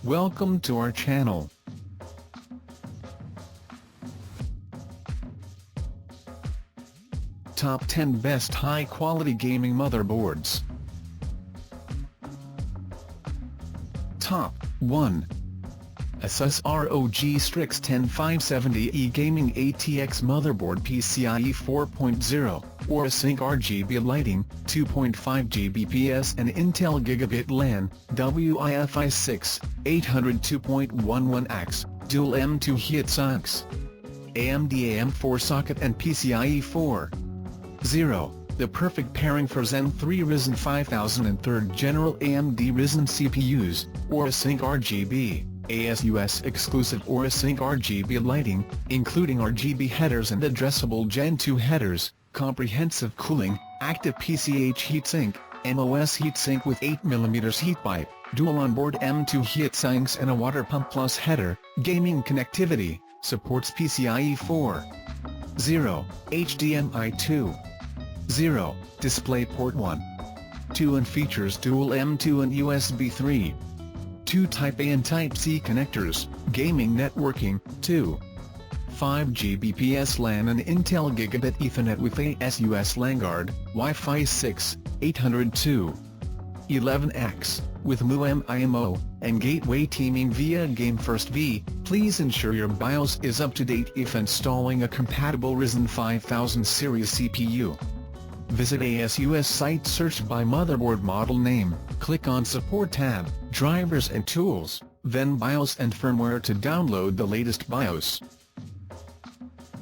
Welcome to our channel. Top 10 Best High-Quality Gaming Motherboards. Top 1. ASUS ROG Strix 10570E Gaming ATX Motherboard PCIe 4.0, AORUS RGB lighting, 2.5 Gbps and Intel Gigabit LAN, WiFi 6, 802.11ax, dual M2 Heatsinks. AMD AM4 socket and PCIe 4.0, the perfect pairing for Zen 3 Ryzen 5000 and 3rd General AMD Ryzen CPUs, AORUS RGB. ASUS exclusive AORUS RGB lighting, including RGB headers and addressable Gen 2 headers, comprehensive cooling, active PCH heatsink, MOS heatsink with 8mm heat pipe, dual onboard M2 heatsinks and a water pump plus header, gaming connectivity, supports PCIe 4.0, HDMI 2.0, DisplayPort 1.2 and features dual M2 and USB 3.2 Type A and Type C connectors, gaming networking, 2.5 Gbps LAN and Intel Gigabit Ethernet with ASUS LANguard, Wi-Fi 6, 802.11ax, with MIMO, and gateway teaming via GameFirst. Please ensure your BIOS is up to date if installing a compatible Ryzen 5000 series CPU. Visit ASUS site, search by motherboard model name, click on Support tab, Drivers and Tools, then BIOS and Firmware to download the latest BIOS.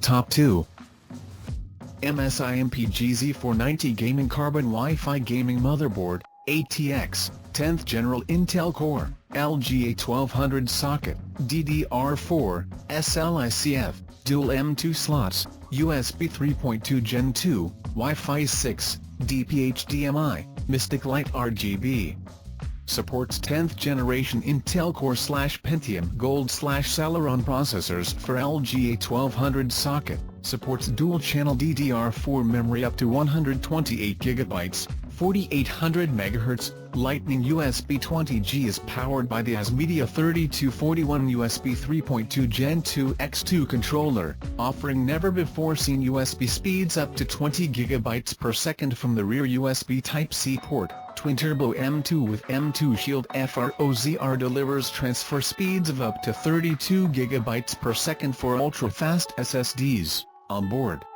Top 2. MSI MPG Z490 Gaming Carbon Wi-Fi Gaming Motherboard, ATX, 10th General Intel Core, LGA 1200 socket, DDR4, SLICF, dual M2 slots, USB 3.2 Gen 2, Wi-Fi 6, DP-HDMI, Mystic Light RGB. Supports 10th generation Intel Core /Pentium Gold /Celeron processors for LGA 1200 socket, supports dual-channel DDR4 memory up to 128 GB, 4800 MHz, Lightning USB 20G is powered by the ASMedia 3241 USB 3.2 Gen 2 X2 controller, offering never-before-seen USB speeds up to 20 GB per second from the rear USB Type-C port. Twin-turbo M2 with M2 Shield FROZR delivers transfer speeds of up to 32 GB per second for ultra-fast SSDs, on board.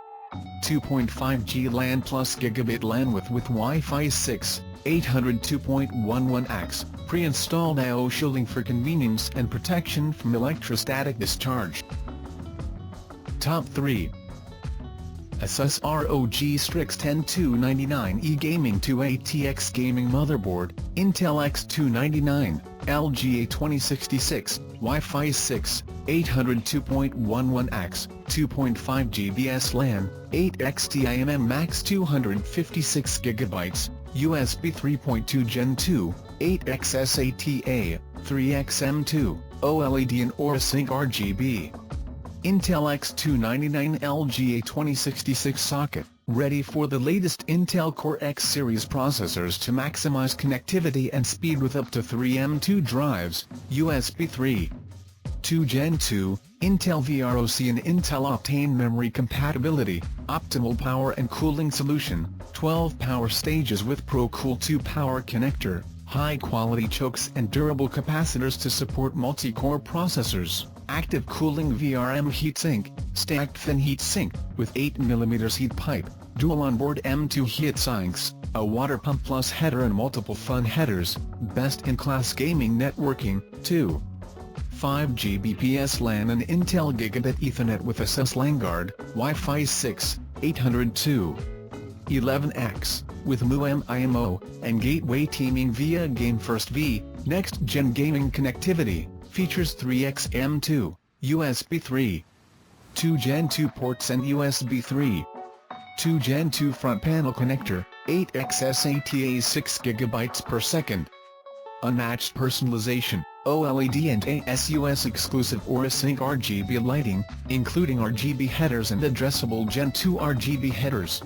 2.5G LAN plus Gigabit LAN with Wi-Fi 6, 802.11ax, pre-installed I/O shielding for convenience and protection from electrostatic discharge. Top 3. ASUS ROG Strix 10299E Gaming 2 Gaming Motherboard, Intel X299, LGA 2066, Wi-Fi 6, 802.11ax, 2.5 Gbps LAN, 8x DIMM Max 256 GB, USB 3.2 Gen 2, 8x SATA, 3x M2, OLED and AORUS RGB. Intel X299 LGA 2066 socket, ready for the latest Intel Core X series processors to maximize connectivity and speed with up to 3 M2 drives, USB 3.2 Gen 2, Intel VROC and Intel Optane memory compatibility, optimal power and cooling solution, 12 power stages with ProCool 2 power connector, high-quality chokes and durable capacitors to support multi-core processors, active cooling VRM heatsink, stacked fan heatsink, with 8mm heat pipe, dual onboard M2 heatsinks, a water pump plus header and multiple fan headers, best-in-class gaming networking, 2.5 Gbps LAN and Intel Gigabit Ethernet with ASUS LANguard, Wi-Fi 6, 802.11ax, with MIMO, and gateway teaming via GameFirst. Next-gen gaming connectivity, features 3x M2, USB 3.2 Gen 2 ports and USB 3.2 Gen 2 front panel connector, 8x SATA 6 GB per second. Unmatched personalization, OLED and ASUS exclusive AORUS RGB lighting, including RGB headers and addressable Gen 2 RGB headers.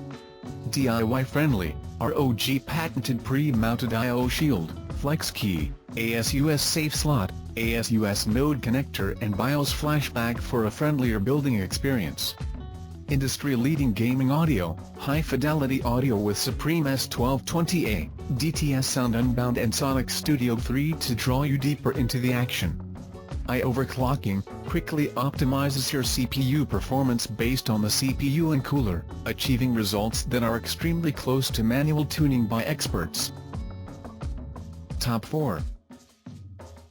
DIY friendly, ROG patented pre-mounted I/O shield, Flex Key, ASUS Safe Slot, ASUS Node Connector and BIOS Flashback for a friendlier building experience. Industry-leading gaming audio, high-fidelity audio with Supreme S1220A, DTS Sound Unbound and Sonic Studio 3 to draw you deeper into the action. Overclocking quickly optimizes your CPU performance based on the CPU and cooler, achieving results that are extremely close to manual tuning by experts. Top 4.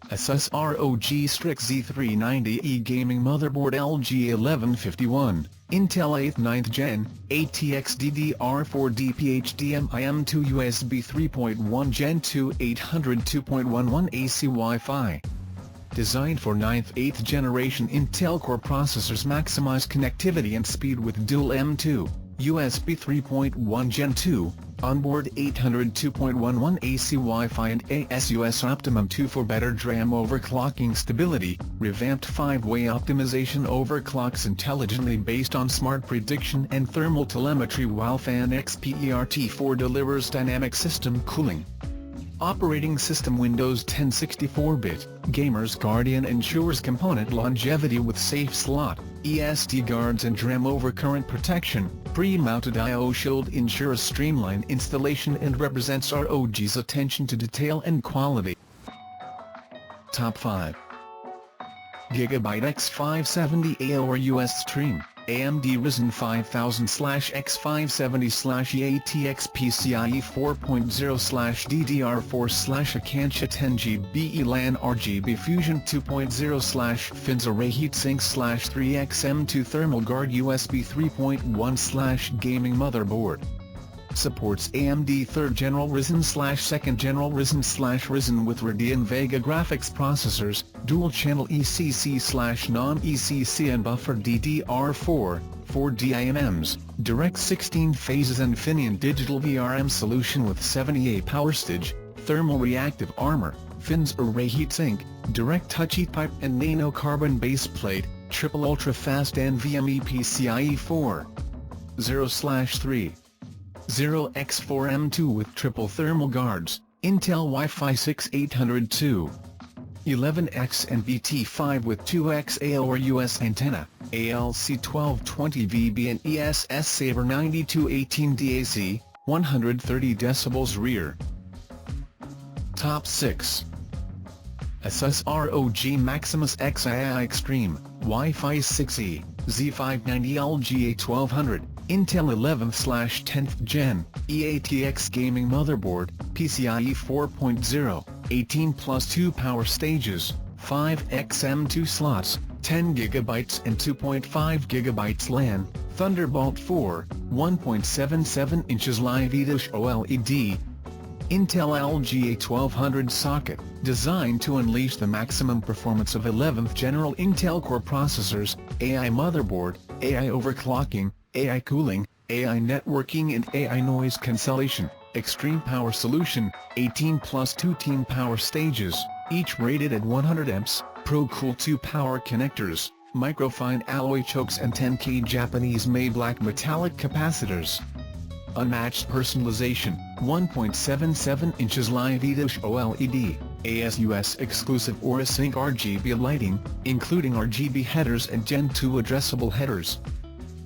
ASUS ROG Strix Z390E Gaming Motherboard LG1151, Intel 8th-9th Gen, ATX DDR4 DP HDMI M2 USB 3.1 Gen 2 800 2.11 AC Wi-Fi. Designed for 9th-8th generation Intel Core processors, maximize connectivity and speed with dual M2, USB 3.1 Gen 2, onboard 800 2.11 AC Wi-Fi and ASUS Optimum 2 for better DRAM overclocking stability. Revamped 5-way optimization overclocks intelligently based on smart prediction and thermal telemetry, while Fan XPERT4 delivers dynamic system cooling. Operating system Windows 10 64-bit, Gamer's Guardian ensures component longevity with safe slot, ESD guards and DRAM overcurrent protection. Pre-mounted I/O shield ensures streamlined installation and represents ROG's attention to detail and quality. Top 5. GIGABYTE X570 AORUS Xtreme, AMD Ryzen 5000/X570/E-ATX PCIe 4.0/DDR4/Aqantia 10GB LAN RGB Fusion 2.0/FINS Array Heatsink/3XM2 Thermal Guard USB 3.1/Gaming Motherboard. Supports AMD 3rd General Ryzen/2nd General Ryzen/Ryzen with Radeon Vega graphics processors, dual-channel ECC/non-ECC and buffer DDR4, 4 DIMMs, direct 16 phases and Infineon digital VRM solution with 78 power stage, thermal reactive armor, FINS Array Heatsink, direct touch heat pipe and nano carbon base plate, triple ultra-fast NVMe PCIe 4.0/3. 0x4M2 with triple thermal guards, Intel Wi-Fi 6 802. 11x and BT5 with 2x AORUS antenna, ALC 1220VB and ESS Saver 9218 DAC, 130 decibels rear. Top 6. ASUS ROG Maximus XI Xtreme, Wi-Fi 6E, Z590 LGA 1200, Intel 11th/10th Gen, E-ATX Gaming Motherboard, PCIe 4.0, 18+2 power stages, 5x/M2 slots, 10GB and 2.5GB LAN, Thunderbolt 4, 1.77 inches Live OLED. Intel LGA 1200 socket, designed to unleash the maximum performance of 11th General Intel Core processors, AI motherboard, AI overclocking, AI cooling, AI networking and AI noise cancellation. Extreme power solution, 18+2 team power stages, each rated at 100 amps, ProCool 2 power connectors, microfine alloy chokes and 10K Japanese-made black metallic capacitors. Unmatched personalization, 1.77 inches Live OLED, ASUS exclusive AORUS RGB lighting, including RGB headers and Gen 2 addressable headers.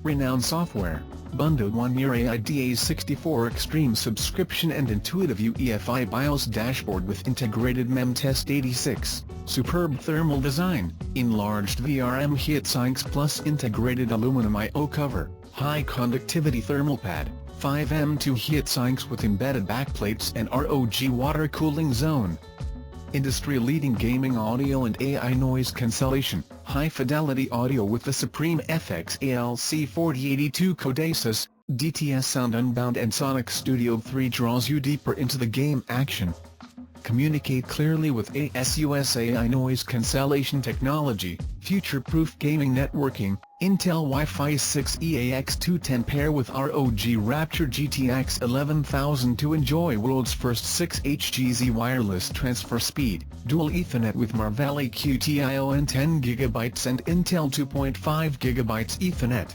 Renowned software, bundled 1-year AIDA64 Xtreme subscription and intuitive UEFI BIOS dashboard with integrated MEMTest86, superb thermal design, enlarged VRM heatsinks plus integrated aluminum I/O cover, high conductivity thermal pad, 5M2 heatsinks with embedded backplates and ROG water cooling zone. Industry-leading gaming audio and AI noise cancellation, high-fidelity audio with the Supreme FX ALC 4082 Codasis, DTS Sound Unbound and Sonic Studio 3 draws you deeper into the game action. Communicate clearly with ASUS AI noise cancellation technology, future-proof gaming networking, Intel Wi-Fi 6 EAX210 pair with ROG Rapture GTX 11000 to enjoy world's first 6HGZ wireless transfer speed, dual Ethernet with Marvell QTIO and 10GB and Intel 2.5GB Ethernet.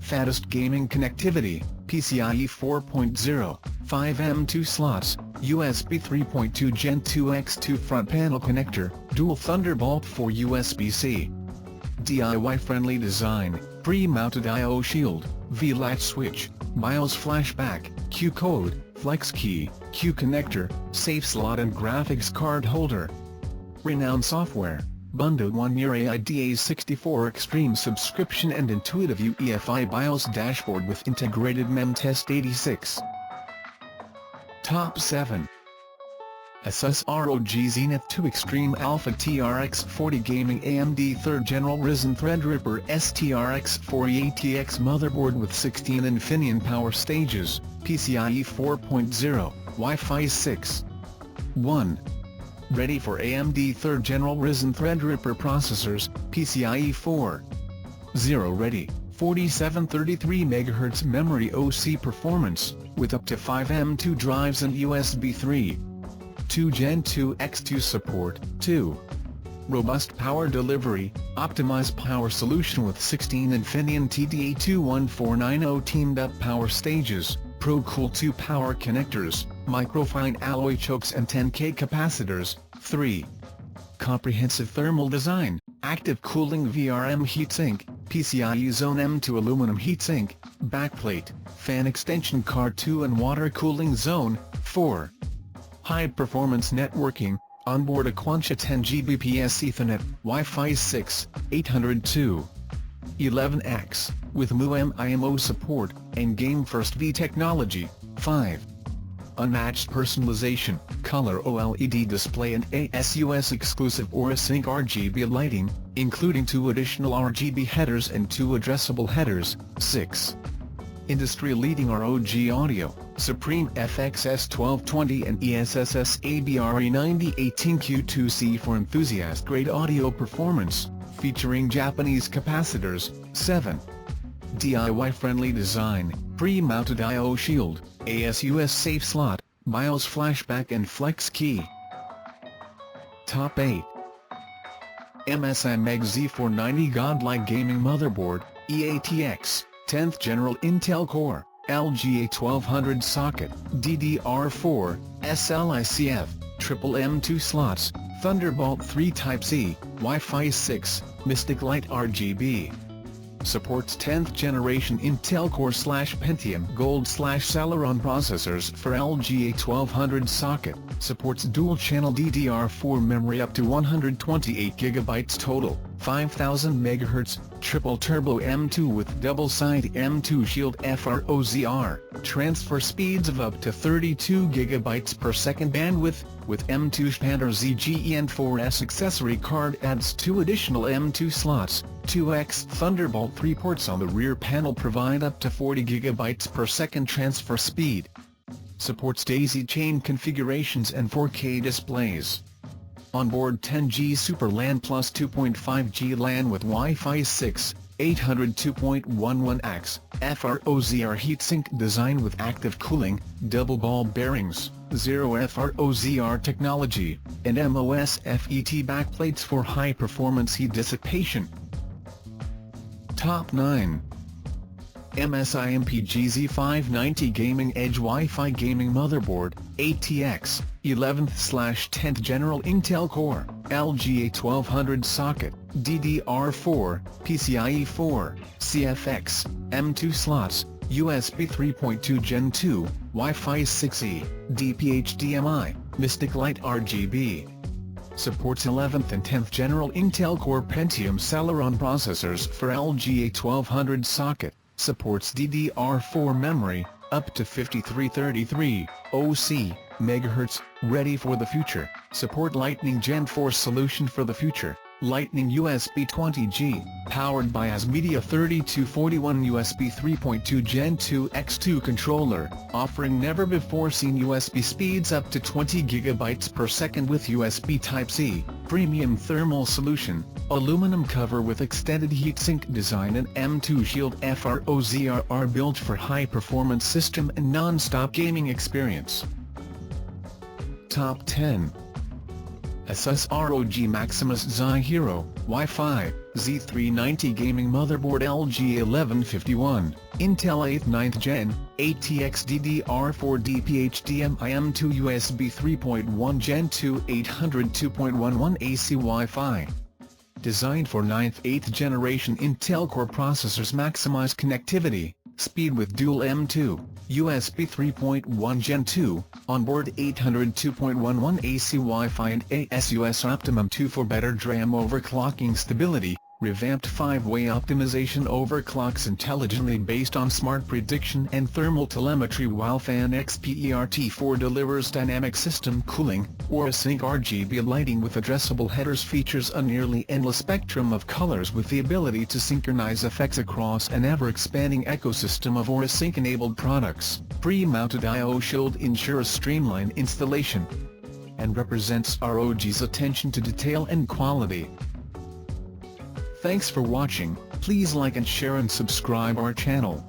Fattest gaming connectivity, PCIe 4.0, 5M2 slots, USB 3.2 Gen 2 X2 front panel connector, dual Thunderbolt 4 USB-C. DIY-friendly design, pre-mounted I/O shield, V-latch switch, BIOS flashback, Q-code, flex key, Q-connector, safe slot and graphics card holder. Renowned software, bundled 1-year AIDA64 Xtreme subscription and intuitive UEFI BIOS dashboard with integrated MEM Test 86. Top 7. ASUS ROG Zenith 2 Xtreme Alpha TRX 40 Gaming AMD 3rd General Ryzen Threadripper STRX 4 E-ATX motherboard with 16 Infineon power stages, PCIe 4.0, Wi-Fi 6. 1. Ready for AMD 3rd General Ryzen Threadripper processors, PCIe 4.0 ready, 4733 MHz memory OC performance, with up to 5 M2 drives and USB 3.2 Gen 2 X2 support. 2. Robust power delivery, optimized power solution with 16 Infineon TDA21490 teamed-up power stages, ProCool 2 power connectors, microfine alloy chokes and 10K capacitors. 3. Comprehensive thermal design, active cooling VRM heatsink, PCIe Zone M2 aluminum heatsink, backplate, fan extension card 2 and water cooling zone. 4. High-performance networking, onboard Aqantia 10 Gbps Ethernet, Wi-Fi 6, 802.11x, with MUM-IMO support, and Game1V technology. 5. Unmatched personalization, color OLED display and ASUS exclusive AORUS RGB lighting, including 2 additional RGB headers and 2 addressable headers. 6. Industry-leading ROG audio, Supreme FXS 1220 and ESSS ABRE 9018Q2C for enthusiast-grade audio performance, featuring Japanese capacitors. 7. DIY-friendly design, pre-mounted I/O shield, ASUS safe slot, BIOS flashback and flex key. Top 8. MSI Meg Z490 Godlike Gaming Motherboard, E-ATX, 10th General Intel Core, LGA 1200 socket, DDR4, SLICF, triple M2 slots, Thunderbolt 3 Type-C, Wi-Fi 6, Mystic Light RGB. Supports 10th generation Intel Core/Pentium Gold/Celeron processors for LGA 1200 socket, supports dual-channel DDR4 memory up to 128 GB total, 5000 MHz, triple turbo M2 with double-side M2 shield FROZR, transfer speeds of up to 32 GB per second bandwidth, with M2 Xpander ZGEN4S accessory card adds 2 additional M2 slots. 2x Thunderbolt 3 ports on the rear panel provide up to 40 GB per second transfer speed. Supports daisy chain configurations and 4K displays. Onboard 10G Super LAN plus 2.5G LAN with Wi-Fi 6, 802.11x, FROZR heatsink design with active cooling, double ball bearings, zero FROZR technology, and MOSFET backplates for high-performance heat dissipation. Top 9. MSI MPG Z590 Gaming Edge Wi-Fi Gaming Motherboard, ATX, 11th/10th General Intel Core, LGA 1200 socket, DDR4, PCIe 4, CFX, M2 slots, USB 3.2 Gen 2, Wi-Fi 6E, DP-HDMI, Mystic Light RGB. Supports 11th and 10th General Intel Core Pentium Celeron processors for LGA 1200 socket, supports DDR4 memory, up to 5333 OC MHz, ready for the future, support Lightning Gen 4 solution for the future, Lightning USB 20G, powered by ASMedia 3241 USB 3.2 Gen 2 X2 controller, offering never-before-seen USB speeds up to 20 GB per second with USB Type-C, premium thermal solution, aluminum cover with extended heatsink design and M2 shield FROZR are built for high-performance system and non-stop gaming experience. Top 10. ASUS ROG Maximus Xi Hero, Wi-Fi, Z390 Gaming Motherboard LG1151, Intel 8th 9th Gen, ATX DDR4 HDMI M2 USB 3.1 Gen 2 800 2.11 AC Wi-Fi. Designed for 9th-8th generation Intel Core processors, maximize connectivity, speed with dual M2, USB 3.1 Gen 2, onboard 800 2.11 AC Wi-Fi and ASUS Optimum 2 for better DRAM overclocking stability. Revamped 5-way optimization overclocks intelligently based on smart prediction and thermal telemetry, while Fan XPERT4 delivers dynamic system cooling. AORUS RGB lighting with addressable headers features a nearly endless spectrum of colors with the ability to synchronize effects across an ever-expanding ecosystem of AORUS-enabled products. Pre-mounted I/O shield ensures streamlined installation and represents ROG's attention to detail and quality. Thanks for watching. Please like and share and subscribe our channel.